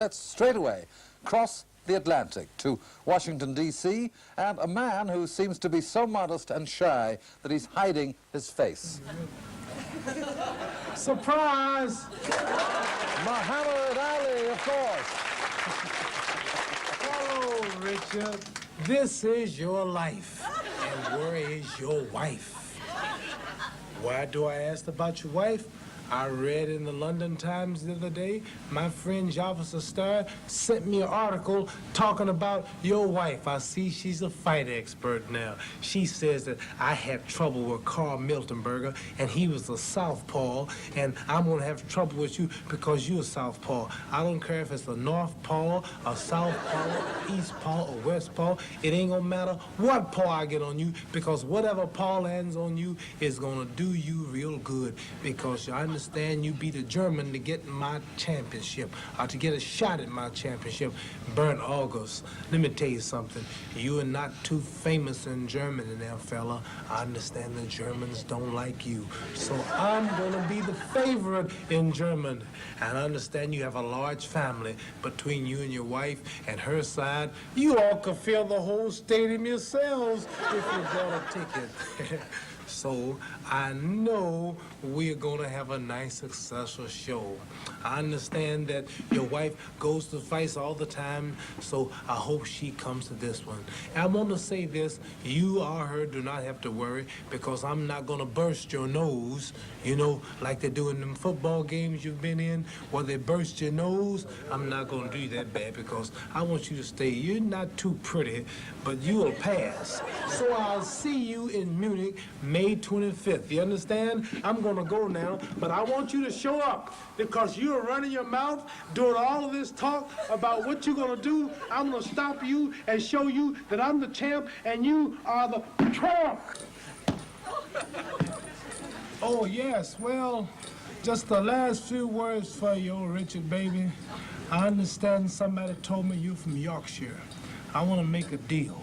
Let's straight away cross the Atlantic to Washington, D.C., and a man who seems to be so modest and shy that he's hiding his face. Surprise! Muhammad Ali, of course. Hello, Richard. This is your life. And where is your wife? Why do I ask about your wife? I read in the London Times the other day, my friend Jarvis Starr sent me an article talking about your wife. I see she's a fight expert now. She says that I had trouble with Carl Miltonberger, and he was a southpaw, and I'm going to have trouble with you because you're a southpaw. I don't care if it's a north paw, a south paw, east paw, or west paw. It ain't going to matter what paw I get on you, because whatever paw lands on you is going to do you real good, because I understand you beat a German to get my championship, or to get a shot at my championship. Bernd August, let me tell you something. You are not too famous in Germany now, fella. I understand the Germans don't like you. So I'm gonna be the favorite in Germany. And I understand you have a large family between you and your wife and her side. You all could fill the whole stadium yourselves if you bought a ticket. So I know we're going to have a nice, successful show. I understand that your wife goes to fights all the time, so I hope she comes to this one. And I want to say this, you or her do not have to worry, because I'm not going to burst your nose, you know, like they do in them football games you've been in, where they burst your nose. I'm not going to do that bad, because I want you to stay. You're not too pretty, but you will pass. So I'll see you in Munich, May 25th. You understand? I'm gonna go now, but I want you to show up, because you're running your mouth, doing all of this talk about what you're gonna do. I'm gonna stop you and show you that I'm the champ and you are the tramp. Oh, yes, well, just the last few words for you, Richard, baby. I understand somebody told me you're from Yorkshire. I want to make a deal.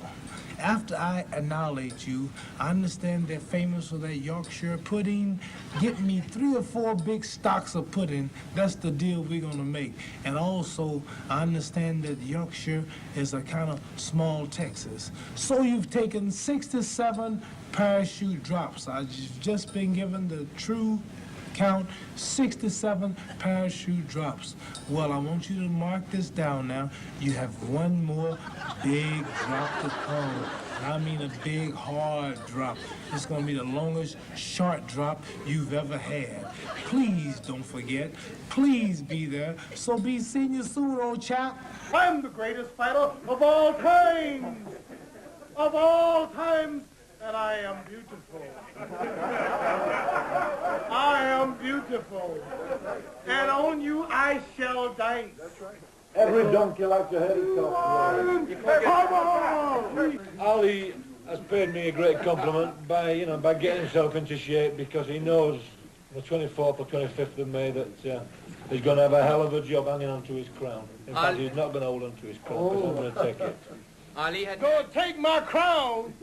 After I annihilate you, I understand they're famous for that Yorkshire pudding. Get me 3 or 4 big stocks of pudding. That's the deal we're gonna make. And also, I understand that Yorkshire is a kind of small Texas. So you've taken 67 parachute drops. I've just been given the true count, 67 parachute drops. Well, I want you to mark this down now. You have one more big drop to come. I mean a big, hard drop. It's gonna be the longest short drop you've ever had. Please don't forget. Please be there. So be seeing you soon, old chap. I'm the greatest fighter of all times. Of all times. And I am beautiful. I am beautiful. And on you I shall dance. That's right. Every donkey likes to head itself. Come on! Ali has paid me a great compliment by getting himself into shape, because he knows the 24th or 25th of May that he's going to have a hell of a job hanging onto his crown. In fact, he's not going to hold onto his crown, because I'm going to take it. Ali had gonna take my crown.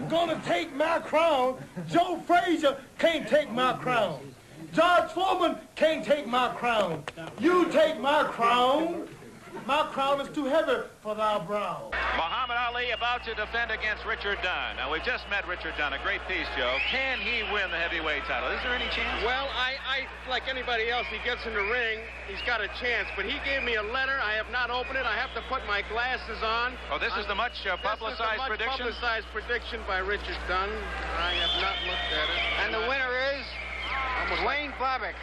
Gonna take my crown. Joe Frazier can't take my crown. George Foreman can't take my crown. You take my crown. My crown is too heavy for thy brow. Muhammad Ali about to defend against Richard Dunn. Now, we've just met Richard Dunn, a great piece, Joe. Can he win the heavyweight title? Is there any chance? Well, I like anybody else, he gets in the ring, he's got a chance. But he gave me a letter. I have not opened it. I have to put my glasses on. Oh, this is the much publicized prediction? Publicized prediction by Richard Dunn. I have not looked at it. And the winner is Wayne Bobbick.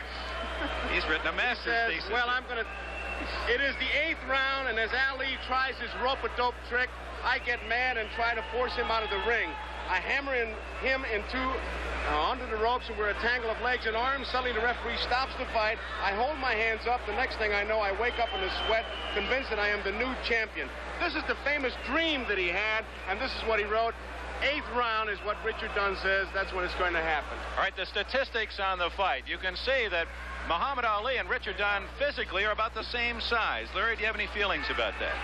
He's written a master's thesis. Well, it is the 8th round, and as Ali tries his rope-a-dope trick, I get mad and try to force him out of the ring. I hammer him under the ropes, and we're a tangle of legs and arms. Suddenly the referee stops the fight. I hold my hands up. The next thing I know, I wake up in a sweat, convinced that I am the new champion. This is the famous dream that he had, and this is what he wrote. 8th round is what Richard Dunn says. That's when it's going to happen. All right, the statistics on the fight. You can see that Muhammad Ali and Richard Dunn physically are about the same size. Larry, do you have any feelings about that?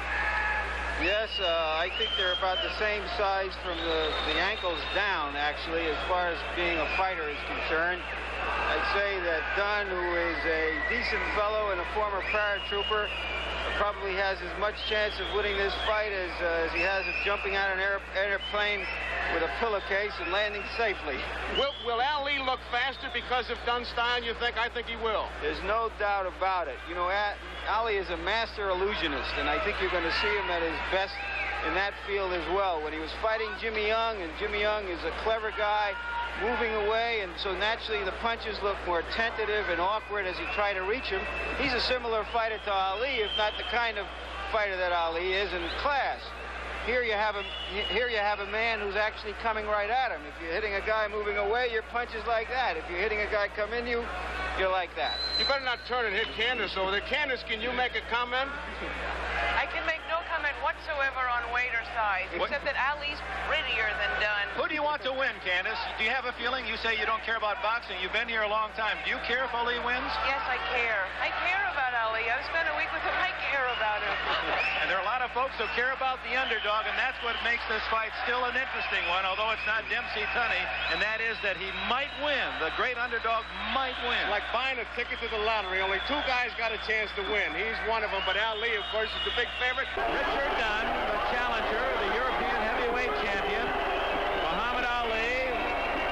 Yes, I think they're about the same size from the ankles down, actually, as far as being a fighter is concerned. I'd say that Dunn, who is a decent fellow and a former paratrooper, probably has as much chance of winning this fight as he has of jumping out of an airplane with a pillowcase and landing safely. Will Ali look faster because of Dunn's style, you think? I think he will. There's no doubt about it. You know, Ali is a master illusionist, and I think you're going to see him at his best in that field as well. When he was fighting Jimmy Young, and Jimmy Young is a clever guy, moving away, and so naturally the punches look more tentative and awkward as he tried to reach him. He's a similar fighter to Ali, if not the kind of fighter that Ali is in class. Here you have a man who's actually coming right at him. If you're hitting a guy moving away, your punch is like that. If you're hitting a guy come in you, you're like that. You better not turn and hit Candace over there. Candace, can you make a comment? I can make no comment whatsoever on weight or size, except that Ali's prettier than Dunn. Who do you want to win, Candace? Do you have a feeling? You say you don't care about boxing. You've been here a long time. Do you care if Ali wins? Yes, I care. I care about Ali. I've spent a week with him. I care about him. And there are a lot of folks who care about the underdog, and that's what makes this fight still an interesting one, although it's not Dempsey Tunney, and that is that he might win. The great underdog might win. Like buying a ticket to the lottery. Only two guys got a chance to win. He's one of them, but Ali, of course, is the big favorite. Richard Dunn, the challenger, the European heavyweight champion. Muhammad Ali,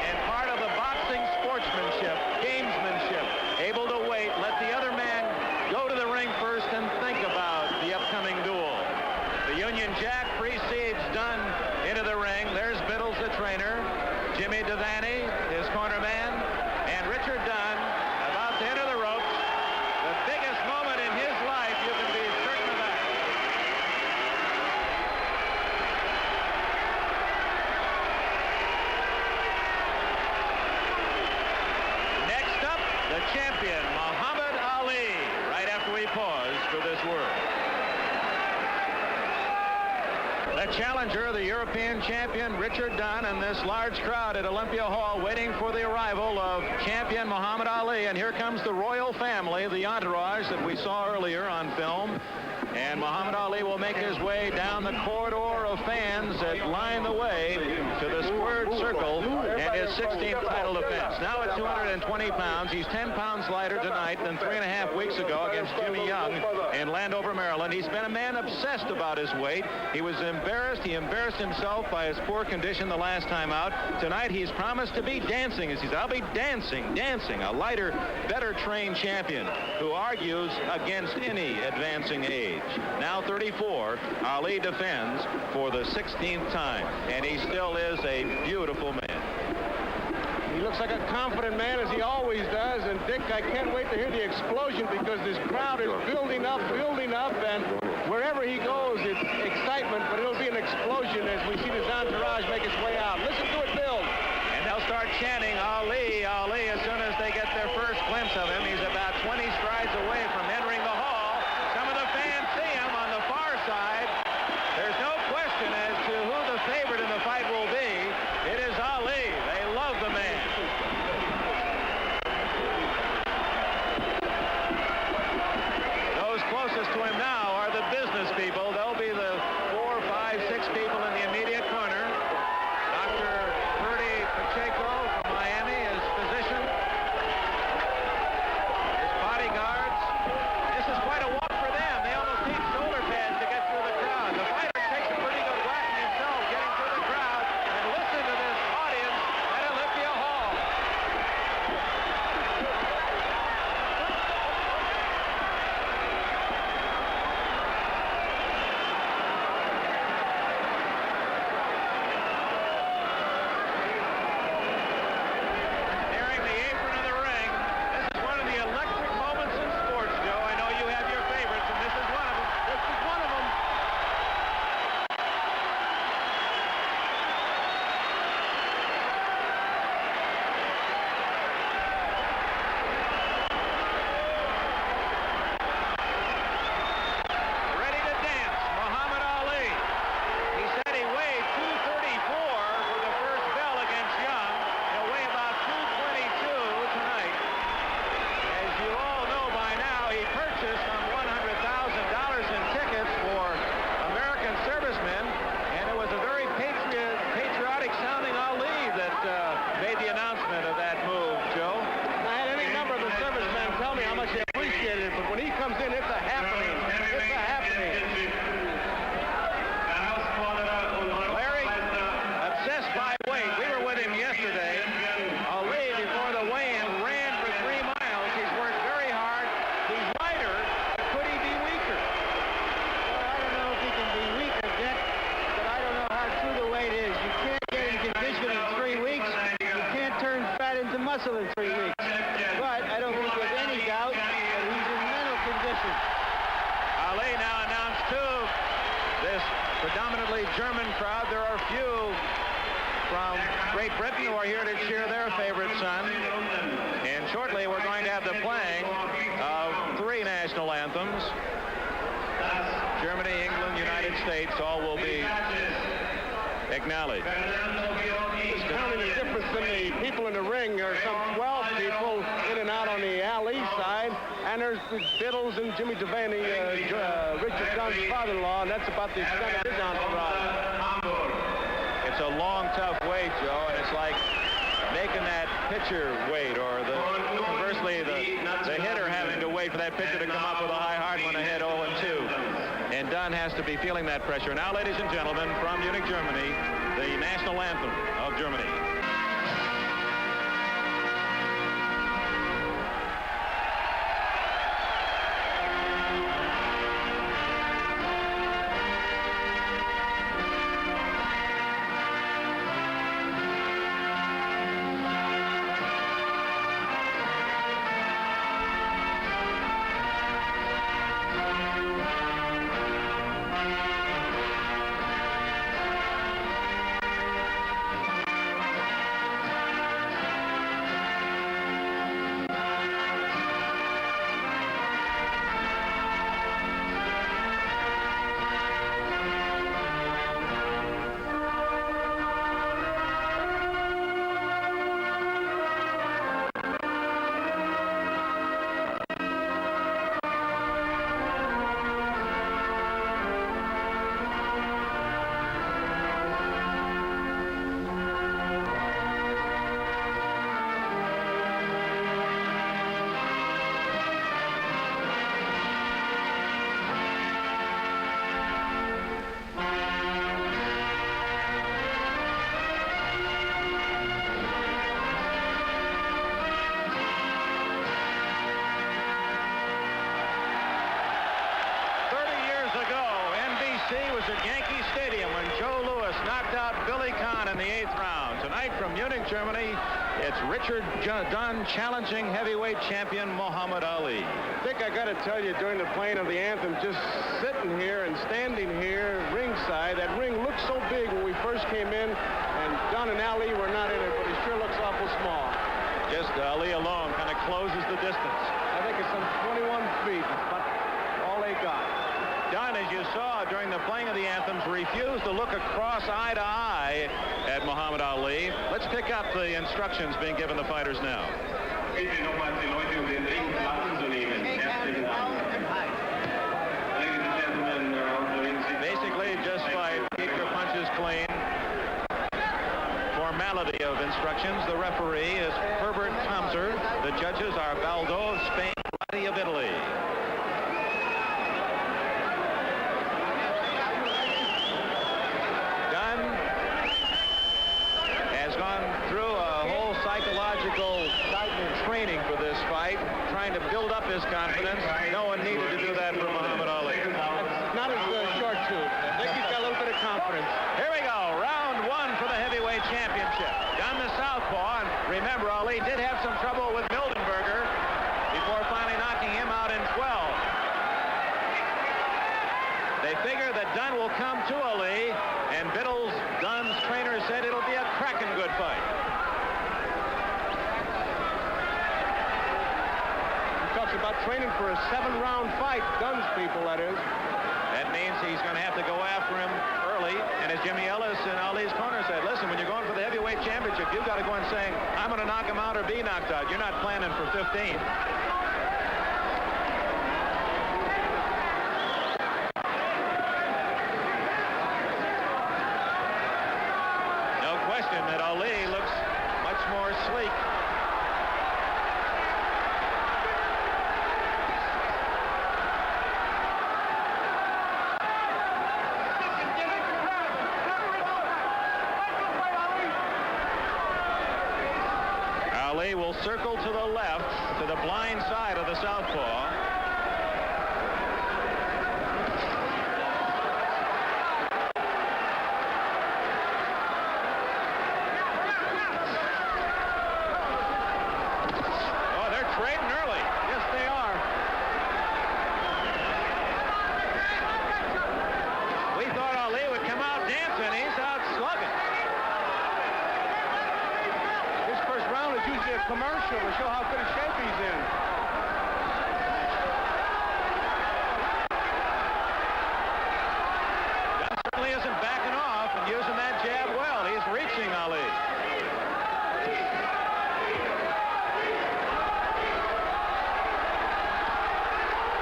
and part of the boxing sportsmanship, gamesmanship, able to wait, let the other man go to the ring first and think about the upcoming duel. The Union Jack precedes Dunn into the ring. There's Biddles, the trainer, Jimmy Devaney, his corner man, and Richard Dunn about to enter the ropes. The biggest moment in his life, you can be certain of that. Next up, the champion, Muhammad Ali, right after we pause for this word. The challenger, the European champion, Richard Dunn, and this large crowd at Olympia Hall waiting for the arrival of champion Muhammad Ali. And here comes the royal family, the entourage that we saw earlier on film. And Muhammad Ali will make his way down the corridor of fans that line the way to the squared circle and his 16th title defense. Now at 220 pounds, he's 10 pounds lighter tonight than 3.5 weeks ago against Jimmy Young in Landover, Maryland. He's been a man obsessed about his weight. He was embarrassed. He embarrassed himself by his poor condition the last time out. Tonight he's promised to be dancing. He says, I'll be dancing. A lighter, better trained champion who argues against any advancing age. Now 34, Ali defends for the 16th time, and he still is a beautiful man. He looks like a confident man, as he always does. And, Dick, I can't wait to hear the explosion because this crowd is building up, and wherever he goes, it's excitement, but it'll be an explosion as we see this entourage make its way out. Listen to it build. And they'll start chanting, Ali, Ali, as soon as they get their first glimpse of him. He's about 20 strides away from entering the hall. Some of the fans see him on the far side. There's no question as to who the favorite in the fight will be. It is Ali. They love the man. Those closest to him now are the business people. They'll be the 4, 5, 6 people in the immediate corner. Dr. Bertie Pacheco from Miami is physician. His muscle in 3 weeks. But I don't think there's any doubt that he's in mental condition. Ali now announced to this predominantly German crowd. There are few from Great Britain who are here to cheer their favorite son. And shortly we're going to have the playing of 3 national anthems. Germany, England, United States, all will be acknowledged. This counting is different than the people in the ring. There are some 12 people in and out on the Ali side, and there's the Biddles and Jimmy Devaney, Richard Dunn's father-in-law, and that's about the extent of his entourage. It's a long, tough weight, Joe, and it's like making that pitcher wait, or conversely, the hitter having to wait for that pitcher to come up with a high hard one ahead 0-2. And Dunn has to be feeling that pressure. Now, ladies and gentlemen, from Munich, Germany, the national anthem of Germany. 30 years ago, NBC was at Yankee Stadium when Joe Louis knocked out Billy Conn in the 8th round. Tonight from Munich, Germany, it's Richard Dunn challenging heavyweight champion Muhammad Ali. Dick, I got to tell you, during the playing of the anthem, just sitting here and standing here ringside, that ring looked so big when we first came in, and Dunn and Ali were not in it, but it sure looks awful small. Just Ali alone kind of closes the distance. I think it's some 21 feet, but all they got. Dunn, as you saw during the playing of the anthems, refused to look across eye to eye at Muhammad Ali. Let's pick up the instructions being given the fighters now. Basically, just fight. Keep your punches clean. Formality of instructions. The referee is Herbert Tomser. The judges are Baldo of Spain, Roddy of Italy. Dunn has gone through a whole psychological training for this fight, trying to build up his confidence. No one needed to do that for Muhammad Ali. Not as short, too. I think he's got a little bit of confidence. Here we go. Round 1 for the heavyweight championship. Dunn the southpaw. And remember, Ali did have some trouble with Mildenberger before finally knocking him out in 12. They figure that Dunn will come to Ali, and Biddles, Dunn's trainer, said it'll be a cracking good fight. He talks about training for a 7-round fight. Dunn's people, that is. That means he's going to have to go after him early. And as Jimmy Ellis in Ali's corner said, listen, when you're going for the heavyweight championship, you've got to go in saying, I'm going to knock him out or be knocked out. You're not planning for 15. No question that Ali looks much more sleek. Ali will circle to the left, to the blind side of the southpaw. commercial to show how good a shape he's in. Dunn certainly isn't backing off and using that jab well. He's reaching Ali.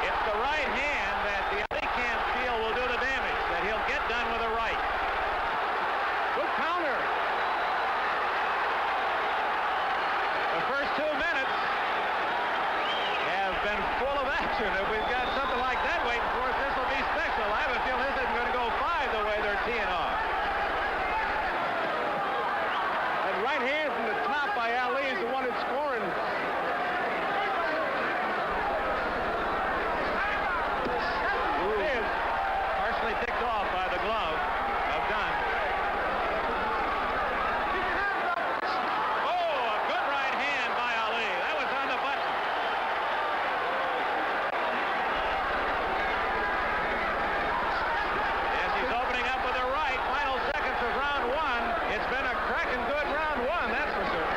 It's the right hand that the Ali can't feel will do the damage, that he'll get done with a right. Good counter. The first 2 minutes have been full of action. If we've got something like that waiting for us, this will be special. I have a feeling this isn't going to go 5 the way they're teeing off. That right hand from the top by Ali is the one that's scoring. It is partially ticked off by the glove of Dunn. Oh, a good right hand by Ali. That was on the button. Yes, he's opening up with a right. Final seconds of round 1. It's been a cracking good round 1, that's for certain.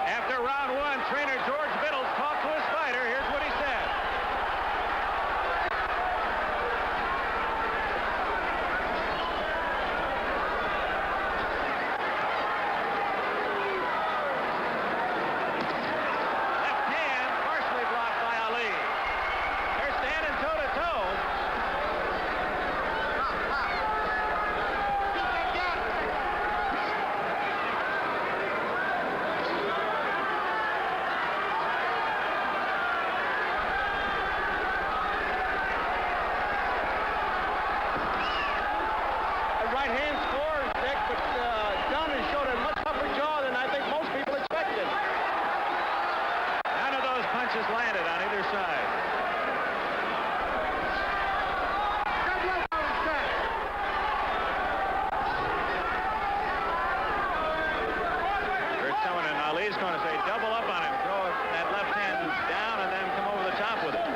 After round 1, trainer George Biddles talked to his fighter. Here's what he said. Left hand partially blocked by Ali. They're standing toe-to-toe. A right hand scores, Dick, but Dunn has showed a much tougher jaw than I think most people expected. None of those punches landed on either side. There's someone, and Ali's going to say double up on him. Throw that left hand down and then come over the top with it.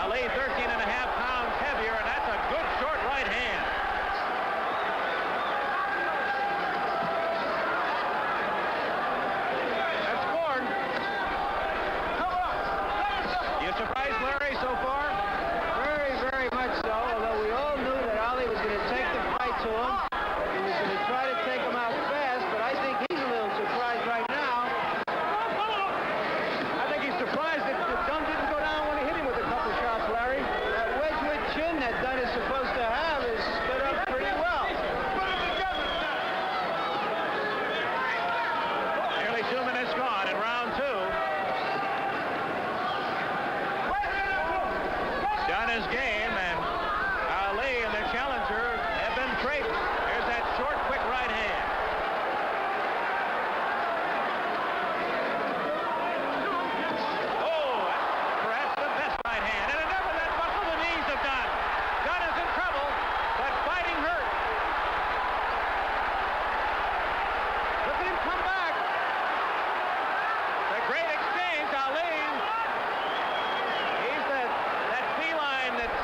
Ali 13 and a half pounds heavier, and that's a good short right hand. That's scored. You surprised, Larry, so far? Very, very much so, although we all knew that Ali was going to take the fight to him. He was going to try to take him out fast, but I think he's a little surprised right now. I think he's surprised that Dunn didn't go down when he hit him with a couple shots, Larry. That wedge-with chin that Dunn is supposed to have is stood up pretty well. Nearly 2 minutes gone in round 2. Dunn is game, and Ali and the challenger have been draped. There's that short, quick right hand. Oh, perhaps the best right hand. And enough of that buckle the knees of Dunn. Dunn is in trouble, but fighting hurt. Look at him come back. The great exchange, Ali. He's that feline that's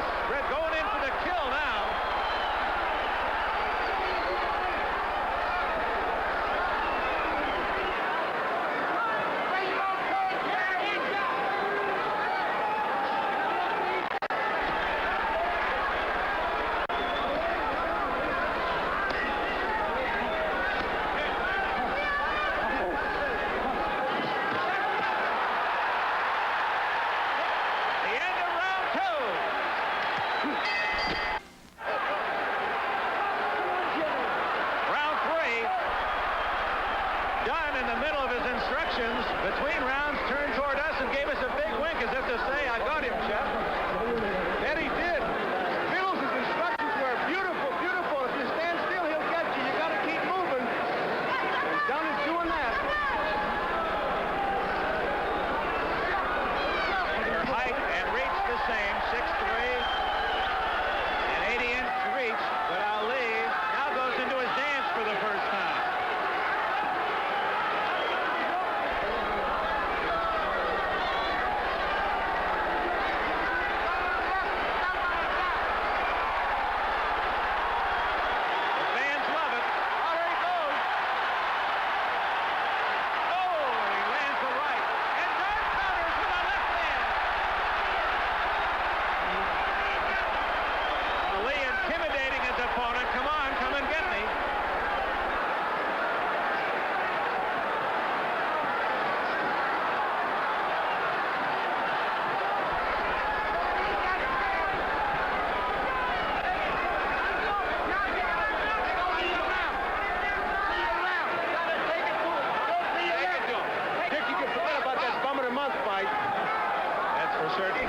certain.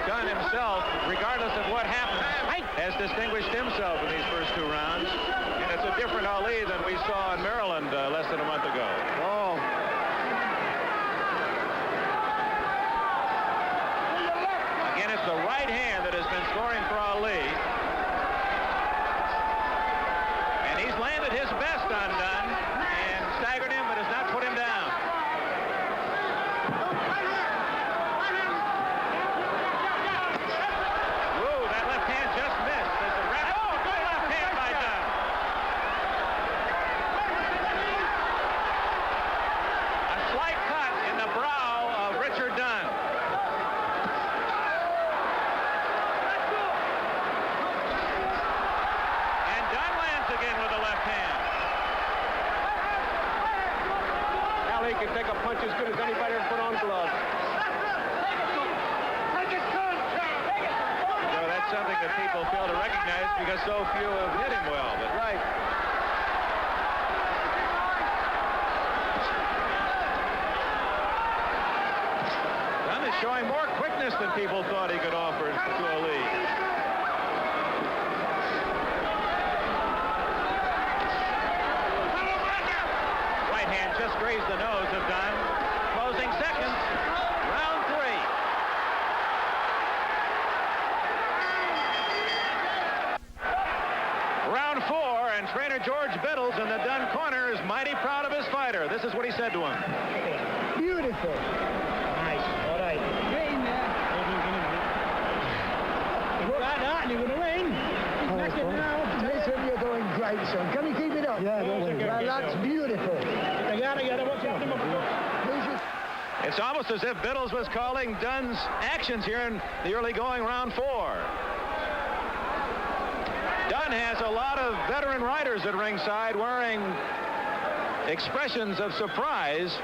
Dunn himself, regardless of what happens, has distinguished himself in these first 2 rounds. And it's a different Ali than we saw in Maryland less than a month ago. Oh. Again, it's the right hand that has been scoring for Ali. And he's landed his best on Dunn and staggered him, but has not put him down. Whoa, that left hand just missed. As the ref, oh, good left hand by Dunn. A slight cut in the brow of Richard Dunn. And Dunn lands again with the left hand. Ali can take a punch as good as anybody and put on gloves. So that's something that people fail to recognize because so few have hit him well. But Right. Dunn is showing more quickness than people thought he could offer to Ali. Right hand just grazed the nose of Dunn. Closing seconds. Round 3. Round 4, and trainer George Biddles in the Dunn corner is mighty proud of his fighter. This is what he said to him. Beautiful. Nice. All right. Like that, you're going to win. Next it now. Listen, you're doing great, son. Can you keep it up? Yeah, well, that's beautiful. They got to get it. What's happening? It's almost as if Biddles was calling Dunn's actions here in the early going round 4. Dunn has a lot of veteran riders at ringside wearing expressions of surprise.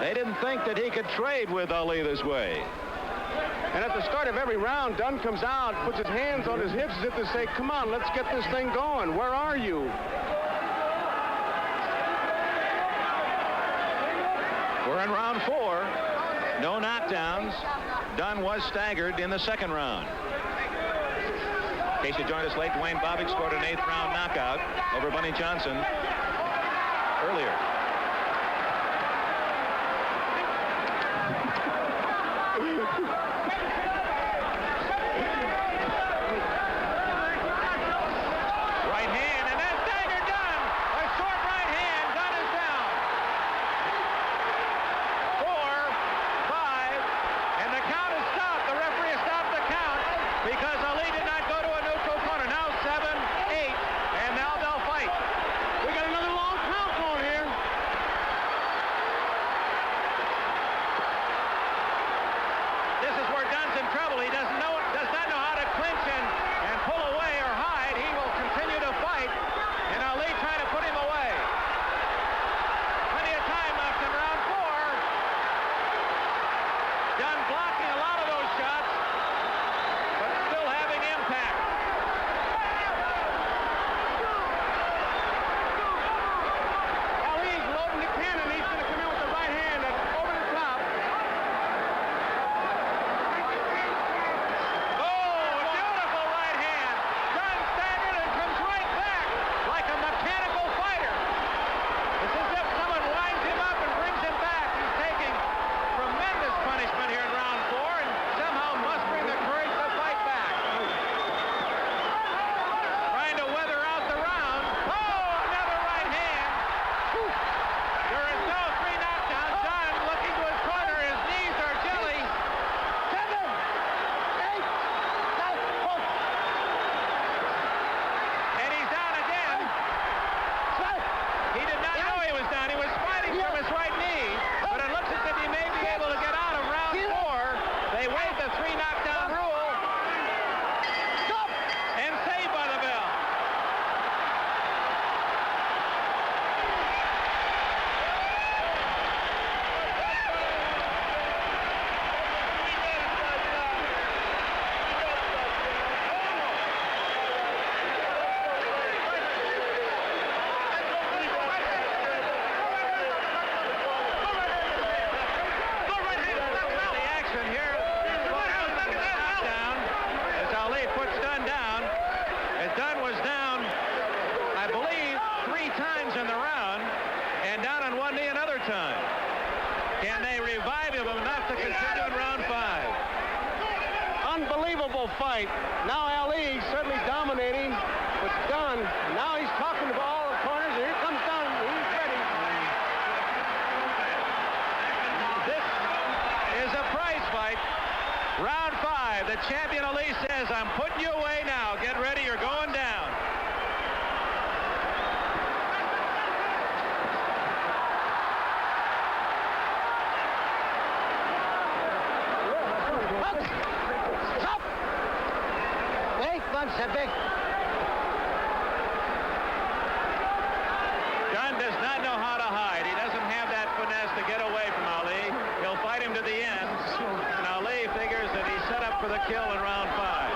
They didn't think that he could trade with Ali this way. And at the start of every round, Dunn comes out, puts his hands on his hips as if to say, come on, let's get this thing going. Where are you? We're in round 4. No knockdowns. Dunn was staggered in the second round. In case you joined us late, Dwayne Bobbitt scored an 8th round knockout over Bunny Johnson earlier. Right hand, and that's dagger Dunn. A short right hand. Dunn is down. 4, 5, and the count is stopped. The referee has stopped the count because Ali did not go to a neutral corner. Now 7, 8, and now they'll fight. We got another long count going here. This is where Dunn's in trouble. He does not know how to clinch and pull away or hide. He will continue to fight, and Ali trying to put him away. Plenty of time left in round 4. Dunn blocking a lot of those shots, but still having impact. Ali's loading the cannon. He's going to come in with the right hand over the top. Oh, a beautiful right hand. Dunn staggered and comes right back like a mechanical fighter. It's as if someone winds him up and brings him back. He's taking tremendous punishment here in round 4 and somehow mustering the courage to fight back. Trying to weather out the round. Oh, another right hand. There is no 3 knockdowns. Dunn looking to his corner. His knees are jelly. 7, 8, 9, And he's down again. He did not know he was down. He was fighting from his right knee, but it looks as if he may be able to get out of round 4. They waived the 3 knockdown rule. And saved by the bell. The action here unbelievable fight. Now Ali certainly dominating, but Dunn, now he's talking to all the corners, and here comes Dunn. He's ready. This is a prize fight. Round 5. The champion Ali says, I'm putting you away now. Get ready, you're going down. Stop! Wait, one second. Dunn does not know how to hide. He doesn't have that finesse to get away from Ali. He'll fight him to the end. And Ali figures that he's set up for the kill in round 5.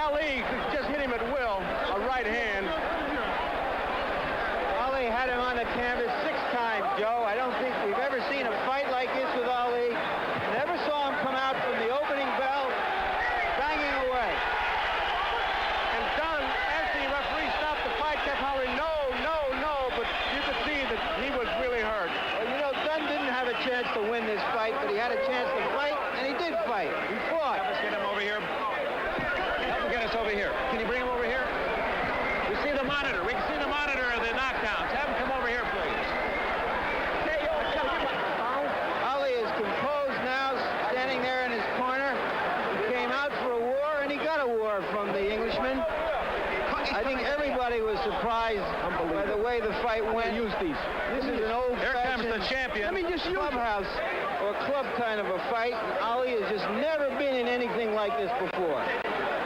Ali just hit him at will, a right hand. Ali had him on the canvas 6 times, Joe. I don't think we've ever seen a fight like this with Ali. Never saw him come out from the opening bell banging away. And Dunn, as the referee stopped the fight, kept hollering, no, no, no, but you could see that he was really hurt. Well, you know, Dunn didn't have a chance to win this fight, but he had a chance to fight, and he did fight. He fought. Let's get him over here. Help him get us over here. Can you bring him over here? We see the monitor. We can see the monitor of the knockdowns. Have him come over here, please. Ali is composed now, standing there in his corner. He came out for a war, and he got a war from the Englishman. I think everybody was surprised by the way the fight went. Use these. This is an old Here comes the champion. clubhouse or club kind of a fight. Ali has just never been in anything like this before.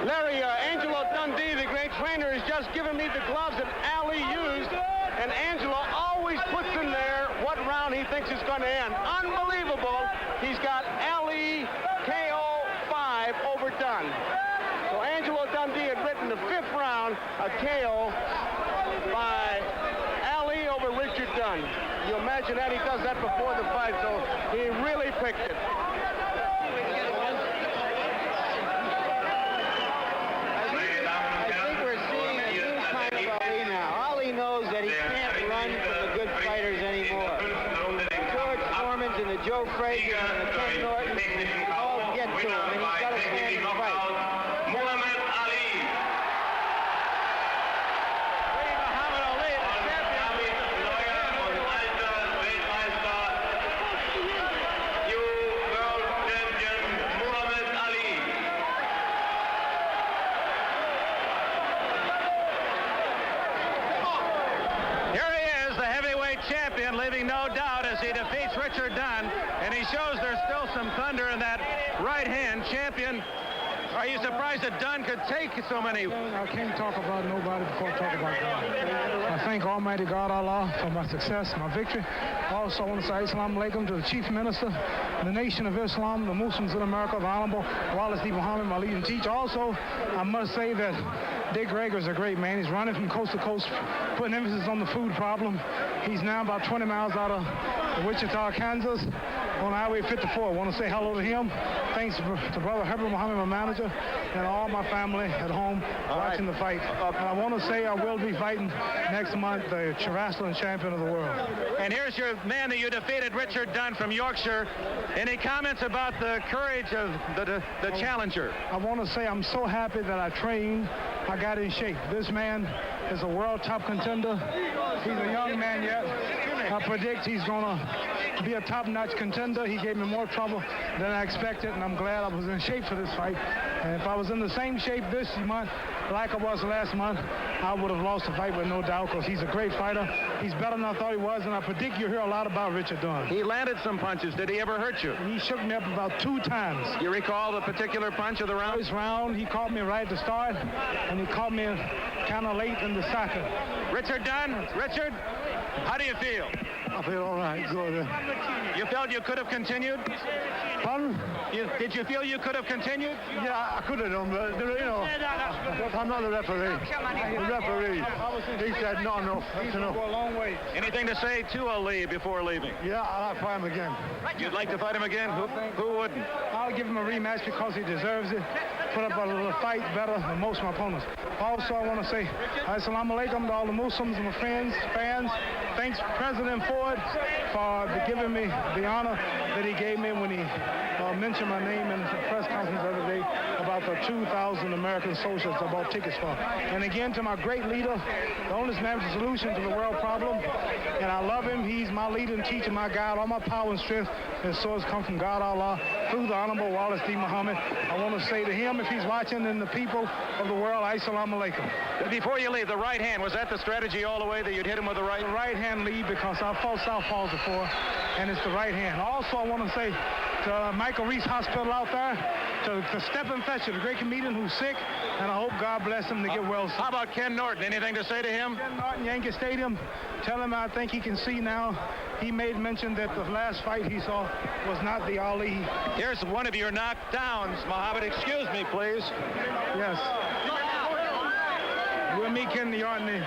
Larry, Angelo Dundee, the great trainer, has just given me the gloves that Ali used, and Angelo always puts in there what round he thinks is going to end. Unbelievable. He's got Ali KO 5 over Dunn. So Angelo Angelo Dundee had written the 5th round a KO by Ali over Richard Dunn. You imagine that he does that before the fight, so he really picked it. I think we're seeing a new kind of Ali now. Ali knows that he can't run from the good fighters anymore. The George Foremans and the Joe Frazier's and the Ken Nortons all get to him, and he's got to stand and fight. Champion, leaving no doubt as he defeats Richard Dunn, and he shows there's still some thunder in that right hand. Champion, are you surprised that Dunn could take so many? I can't talk about nobody before I talk about God. I thank Almighty God Allah for my success, my victory. Also, I want to say Assalamu alaikum to the Chief Minister, the Nation of Islam, the Muslims in America, the Honorable Wallace D. Muhammad, my leading teacher. Also, I must say that Dick Greger's a great man. He's running from coast to coast, putting emphasis on the food problem. He's now about 20 miles out of Wichita, Kansas, on Highway 54. I want to say hello to him. Thanks to Brother Herbert Muhammad, my manager, and all my family at home watching the fight. And I want to say I will be fighting next month the wrestling champion of the world. And here's your man that you defeated, Richard Dunn from Yorkshire. Any comments about the courage of the challenger? I want to say I'm so happy that I trained. I got in shape. This man is a world top contender. He's a young man yet. I predict he's going to be a top-notch contender. He gave me more trouble than I expected, and I'm glad I was in shape for this fight. And if I was in the same shape this month like I was last month, I would have lost the fight with no doubt, because he's a great fighter. He's better than I thought he was, and I predict you'll hear a lot about Richard Dunn. He landed some punches. Did he ever hurt you? He shook me up about 2 times. You recall the particular punch of the round? First round, he caught me right at the start, and he caught me kind of late in the second. Richard Dunn, Richard, how do you feel? I feel all right, good. You felt you could have continued? Pardon? Did you feel you could have continued? Yeah, I could have done, but, you know, I'm not the referee. The referee, he said, not enough, that's enough. Go a long way. Anything to say to Ali before leaving? Yeah, I'll fight him again. You'd like to fight him again? Who wouldn't? I'll give him a rematch because he deserves it. Put up a little fight better than most of my opponents. Also, I want to say assalamu alaikum to all the Muslims and my friends, fans. Thanks, President Ford, for giving me the honor that he gave me when he mentioned my name in the press conference the other day about the 2,000 American soldiers I bought tickets for. And again, to my great leader, the only man with the solution to the world problem. And I love him. He's my leader and teacher, my guide. All my power and strength and source come from God Allah through the Honorable Wallace D. Muhammad. I want to say to him, if he's watching, and the people of the world, assalamu alaikum. Before you leave, the right hand, was that the strategy all the way, that you'd hit him with the right? The right hand lead, because I fought southpaws before, and it's the right hand. Also, I want to say to Michael Reese Hospital out there, to Stephen Fetcher, the great comedian who's sick, and I hope God bless him to get well soon. How about Ken Norton? Anything to say to him? Ken Norton, Yankee Stadium, tell him I think he can see now. He made mention that the last fight he saw was not the Ali. Here's one of your knockdowns, Muhammad. Excuse me, please. Yes. We'll meet Ken Norton in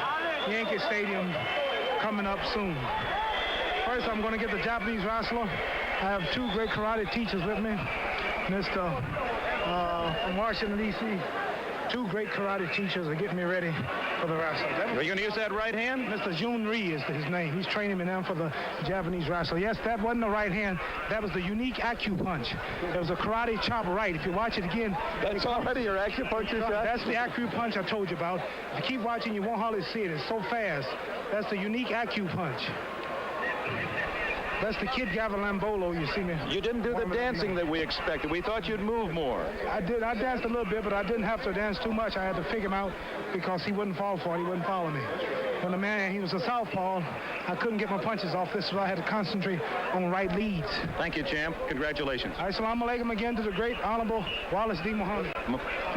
Yankee Stadium coming up soon. First, I'm going to get the Japanese wrestler. I have 2 great karate teachers with me. Mr. From Washington, D.C., 2 great karate teachers are getting me ready for the wrestler. Are you going to use that right hand? Mr. Jun Ree is his name. He's training me now for the Japanese wrestler. Yes, that wasn't the right hand. That was the unique acupunch. It was a karate chop right. If you watch it again... That's already your acupuncture shot? That's the acupunch I told you about. If you keep watching, you won't hardly see it. It's so fast. That's the unique acupunch. That's the Kid Gavilambolo, you see me. You didn't do the dancing that we expected. We thought you'd move more. I did. I danced a little bit, but I didn't have to dance too much. I had to figure him out because he wouldn't fall for it. He wouldn't follow me. When the man, he was a southpaw, I couldn't get my punches off. This is why I had to concentrate on right leads. Thank you, champ. Congratulations. Assalamu alaikum again to the great Honorable Wallace D. Muhammad.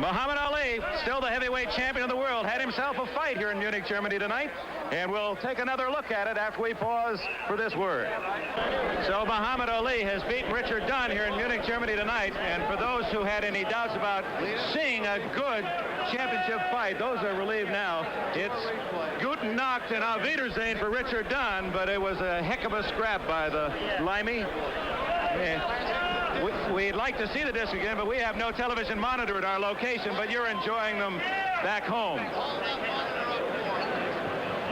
Muhammad Ali, still the heavyweight champion of the world, had himself a fight here in Munich, Germany tonight. And we'll take another look at it after we pause for this word. So Muhammad Ali has beaten Richard Dunn here in Munich, Germany tonight. And for those who had any doubts about seeing awaiting a good championship fight. Those are relieved now. It's Guten Nacht and Auf Wiedersehen for Richard Dunn, but it was a heck of a scrap by the Limey. We'd like to see the disc again, but we have no television monitor at our location, but you're enjoying them back home.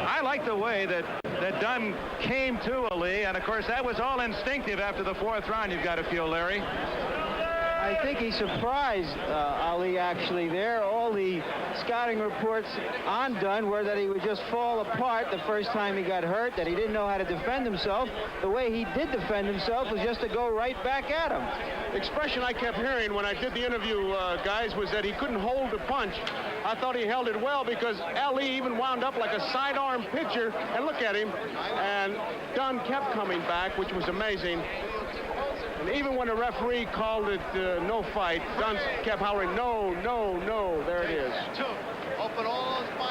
I like the way that Dunn came to Ali, and of course that was all instinctive after the fourth round, you've got to feel, Larry. I think he surprised Ali actually there. All the scouting reports on Dunn were that he would just fall apart the first time he got hurt, that he didn't know how to defend himself. The way he did defend himself was just to go right back at him. The expression I kept hearing when I did the interview, guys, was that he couldn't hold the punch. I thought he held it well because Ali even wound up like a sidearm pitcher, and look at him, and Dunn kept coming back, which was amazing. And even when the referee called it no fight, Dunn kept hollering, no, no, no, there it is.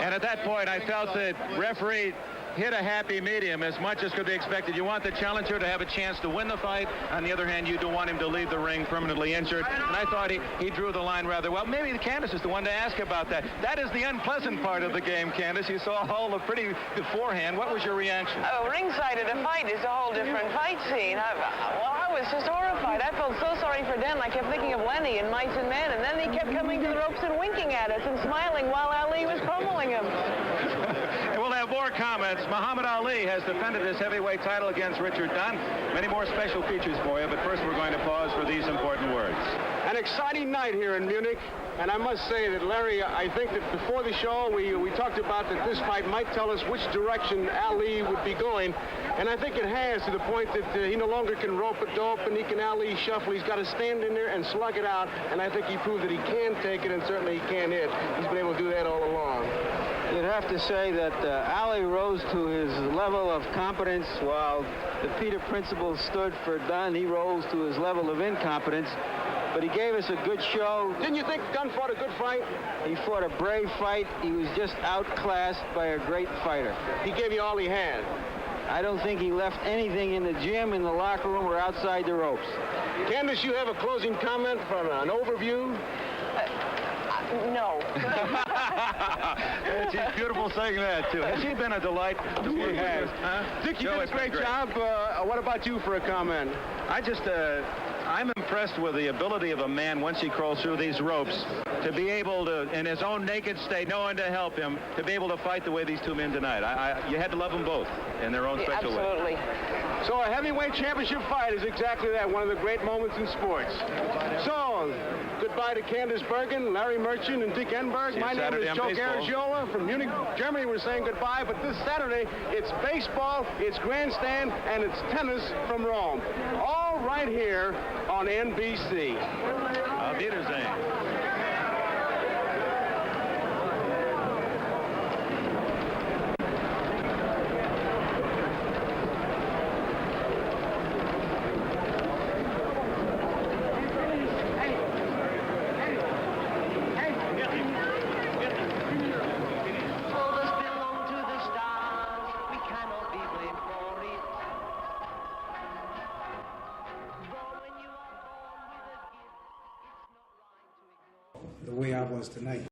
And at that point, I felt that referee hit a happy medium as much as could be expected. You want the challenger to have a chance to win the fight. On the other hand, you don't want him to leave the ring permanently injured. And I thought he drew the line rather well. Maybe Candace is the one to ask about that. That is the unpleasant part of the game, Candace. You saw all the pretty beforehand. What was your reaction? Oh, ringside at a fight is a whole different fight scene. I was just horrified. I felt so sorry for Dan. I kept thinking of Lenny and Mice and Men, and then he kept coming to the ropes and winking at us and smiling while Ali was pummeling him. And we'll have more comments. Muhammad Ali has defended his heavyweight title against Richard Dunn. Many more special features for you, but first we're going to pause for these important words. An exciting night here in Munich, and I must say that, Larry, I think that before the show we talked about that this fight might tell us which direction Ali would be going, and I think it has, to the point that he no longer can rope a dope and he can Ali shuffle. He's got to stand in there and slug it out, and I think he proved that he can take it and certainly he can hit. He's been able to do that all along. You'd have to say that Ali rose to his level of competence while the Peter principle stood for Dunn. He rose to his level of incompetence, but he gave us a good show. Didn't you think Dunn fought a good fight? He fought a brave fight. He was just outclassed by a great fighter. He gave you all he had. I don't think he left anything in the gym, in the locker room, or outside the ropes. Candace, you have a closing comment from an overview? No. She's beautiful saying that, too. Has she been a delight to work with? Huh? Dick, you did a great job. What about you for a comment? I'm impressed with the ability of a man, once he crawls through these ropes, to be able to, in his own naked state, no one to help him, to be able to fight the way these two men tonight. You had to love them both in their own special way. Absolutely. So a heavyweight championship fight is exactly that, one of the great moments in sports. So, goodbye to Candace Bergen, Larry Merchant, and Dick Enberg. My name is Joe Garagiola from Munich, Germany. We're saying goodbye, but this Saturday, it's baseball, it's grandstand, and it's tennis from Rome. All right here on NBC. Auf Wiedersehen. The way I was tonight.